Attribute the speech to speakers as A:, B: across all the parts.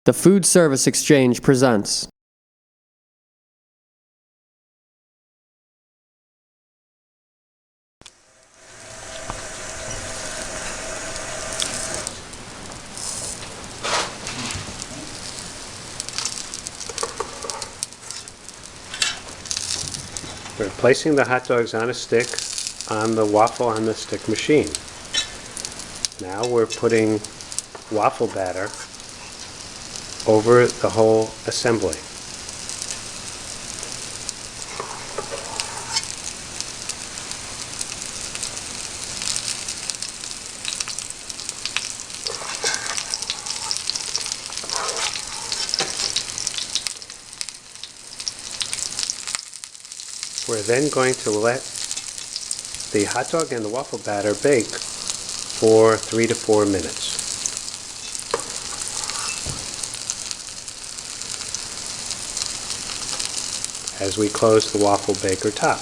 A: The Food Service Exchange presents.
B: We're placing the hot dogs on a stick on the waffle on the stick machine. Now we're putting waffle batter over the whole assembly. We're then going to let the hot dog and the waffle batter bake for 3 to 4 minutes. As we close the waffle baker top.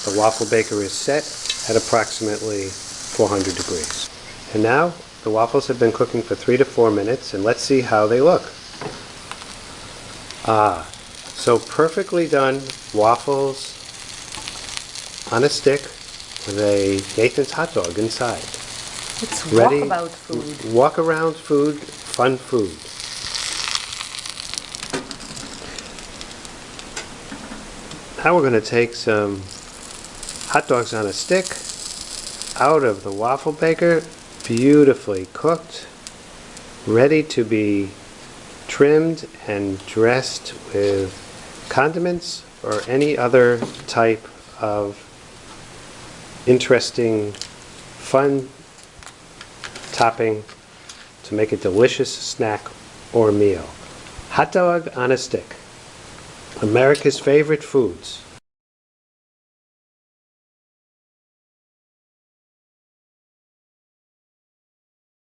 B: The waffle baker is set at approximately 400 degrees. And now the waffles have been cooking for 3 to 4 minutes, and let's see how they look. So perfectly done waffles on a stick with a Nathan's hot dog inside.
C: It's
B: Ready?
C: walkabout food.
B: Walk around food, fun food. Now we're going to take some hot dogs on a stick out of the waffle baker, beautifully cooked, ready to be trimmed and dressed with condiments or any other type of interesting, fun topping to make a delicious snack or meal. Hot dog on a stick. America's favorite foods.